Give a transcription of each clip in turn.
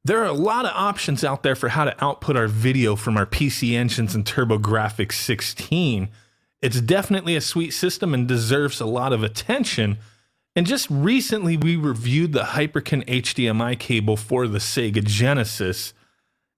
There are a lot of options out there for how to output our video from our PC engines and Grafx-16. It's definitely a sweet system and deserves a lot of attention. And just recently, we reviewed the Hyperkin HDMI cable for the Sega Genesis.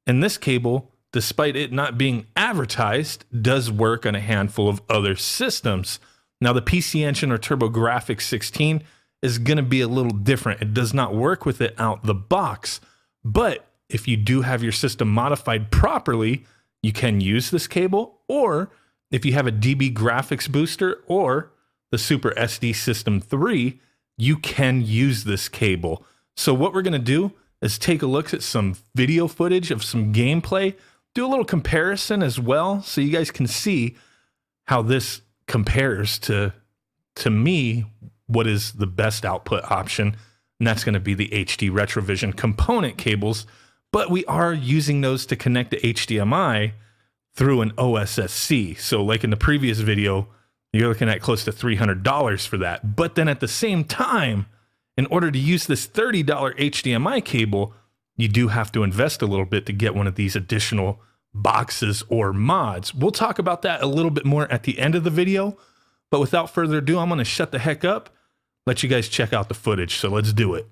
And this cable, despite it not being advertised, does work on a handful of other systems. Now, the PC engine or Grafx-16 is going to be a little different. It does not work with it out the box. But if you do have your system modified properly, you can use this cable. Or if you have a DB graphics booster or the Super SD System 3, you can use this cable. So what we're going to do is take a look at some video footage of some gameplay, do a little comparison as well, so you guys can see how this compares to me, what is the best output option. And that's going to be the HD Retrovision component cables, but we are using those to connect to HDMI through an OSSC. So like in the previous video, you're looking at close to $300 for that. But then at the same time, in order to use this $30 HDMI cable, you do have to invest a little bit to get one of these additional boxes or mods. We'll talk about that a little bit more at the end of the video, but without further ado, I'm going to shut the heck up, let you guys check out the footage. So let's do it.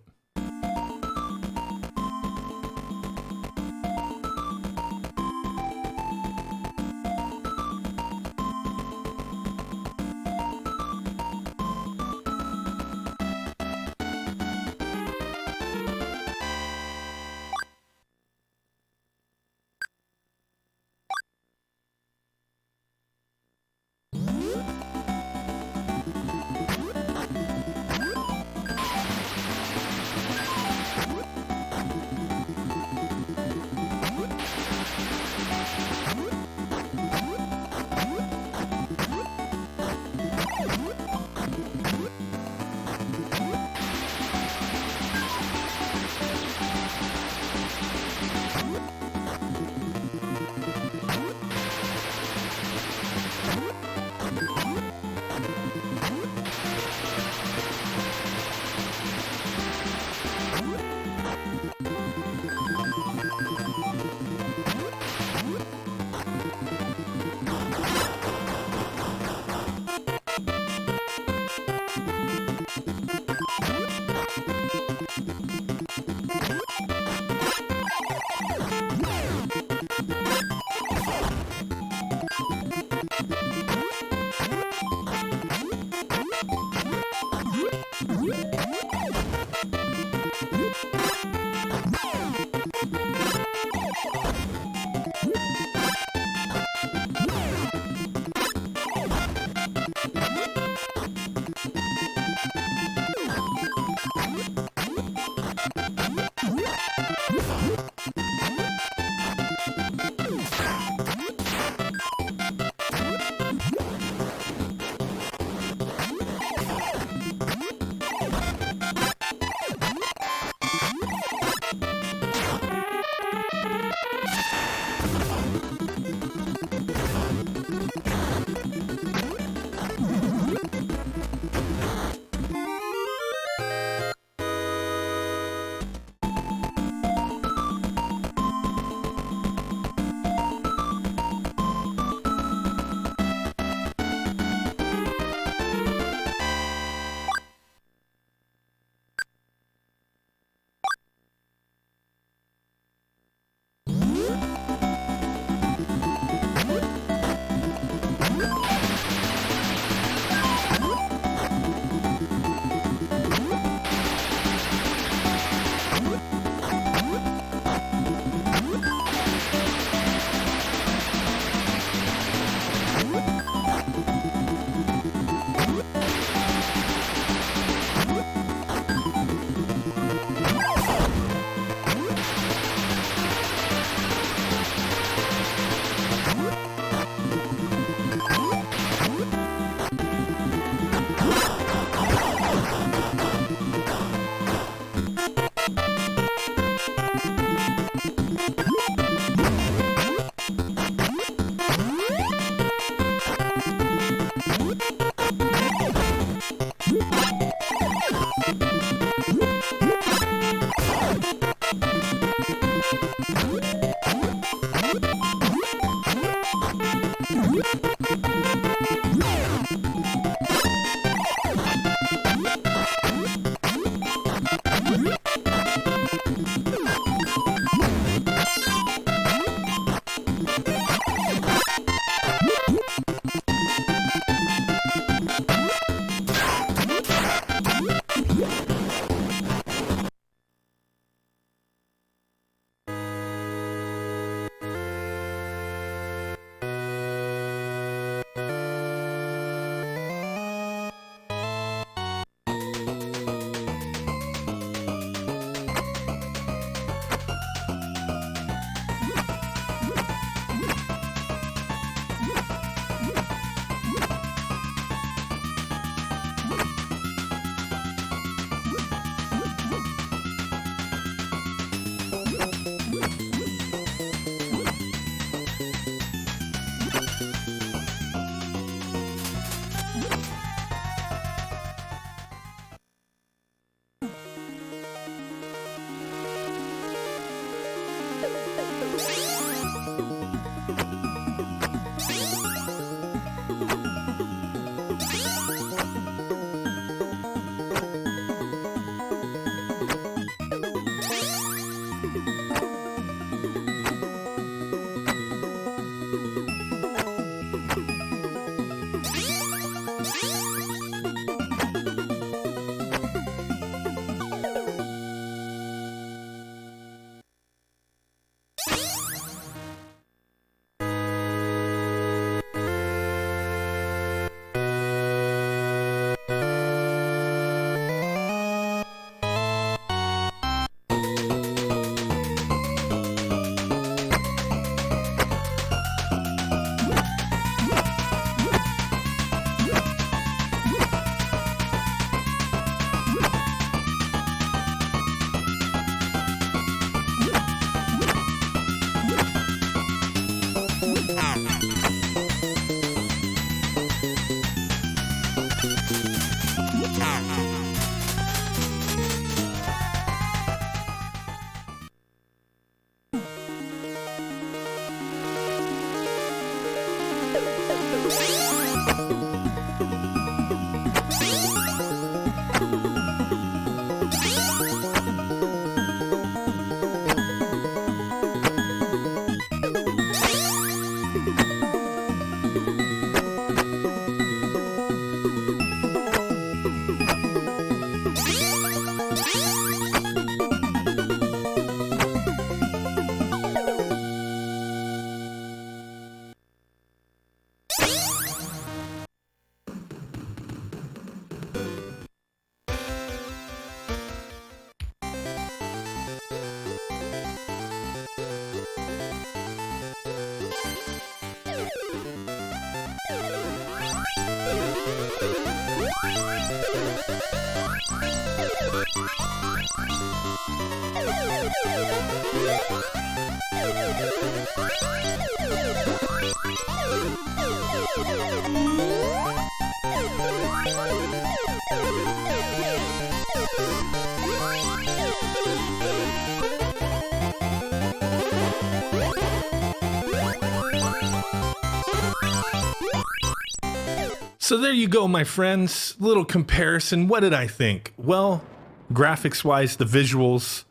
So there you go, my friends. Little comparison. What did I think? Well, graphics-wise, the visuals,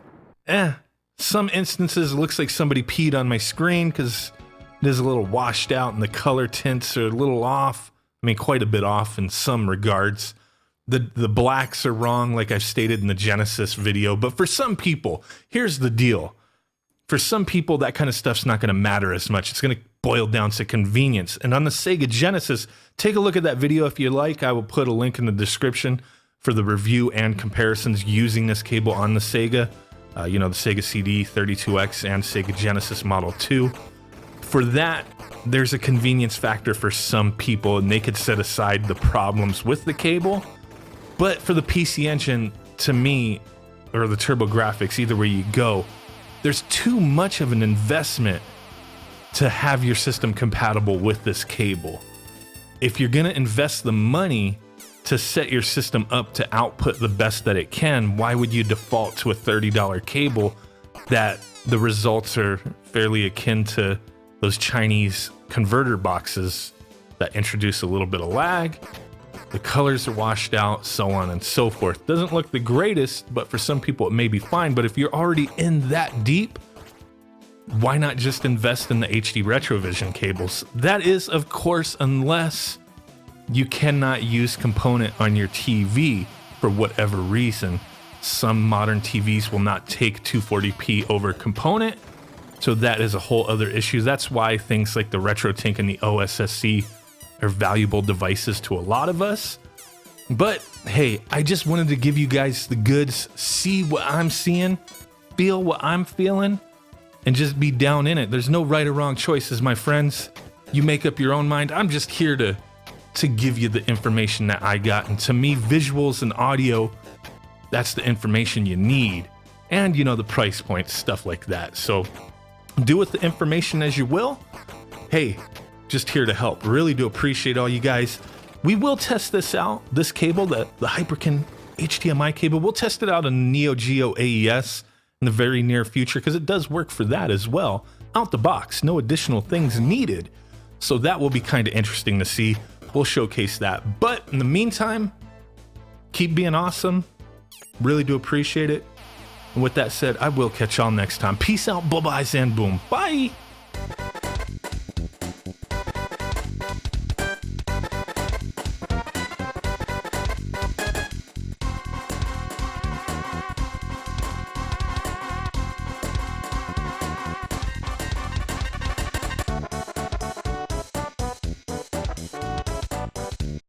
some instances it looks like somebody peed on my screen because it is a little washed out and the color tints are a little off. I mean, quite a bit off in some regards. The blacks are wrong, like I've stated in the Genesis video. But for some people, here's the deal. For some people, that kind of stuff's not going to matter as much. It's going to boil down to convenience. And on the Sega Genesis, take a look at that video if you like. I will put a link in the description for the review and comparisons using this cable on the Sega. You know, the Sega CD 32X and Sega Genesis Model 2. For that, there's a convenience factor for some people, and they could set aside the problems with the cable. But for the PC Engine, to me, or the TurboGrafx, either way you go, there's too much of an investment to have your system compatible with this cable. If you're gonna invest the money to set your system up to output the best that it can, why would you default to a $30 cable that the results are fairly akin to those Chinese converter boxes that introduce a little bit of lag? The colors are washed out, so on and so forth. Doesn't look the greatest, but for some people it may be fine. But if you're already in that deep, why not just invest in the HD Retrovision cables? That is, of course, unless you cannot use component on your TV for whatever reason. Some modern TVs will not take 240p over component, so that is a whole other issue. That's why things like the RetroTink and the OSSC are valuable devices to a lot of us. But hey, I just wanted to give you guys the goods, see what I'm seeing, feel what I'm feeling, and just be down in it. There's no right or wrong choices, my friends. You make up your own mind. I'm just here to give you the information that I got. And to me, visuals and audio, that's the information you need. And, you know, the price points, stuff like that. So do with the information as you will. Hey, just here to help. Really do appreciate all you guys. We will test this out, this cable, the Hyperkin HDMI cable. We'll test it out on Neo Geo AES in the very near future because it does work for that as well. Out the box, no additional things needed. So that will be kind of interesting to see. We'll showcase that. But in the meantime, keep being awesome. Really do appreciate it. And with that said, I will catch y'all next time. Peace out, bye-byes, and boom. Bye!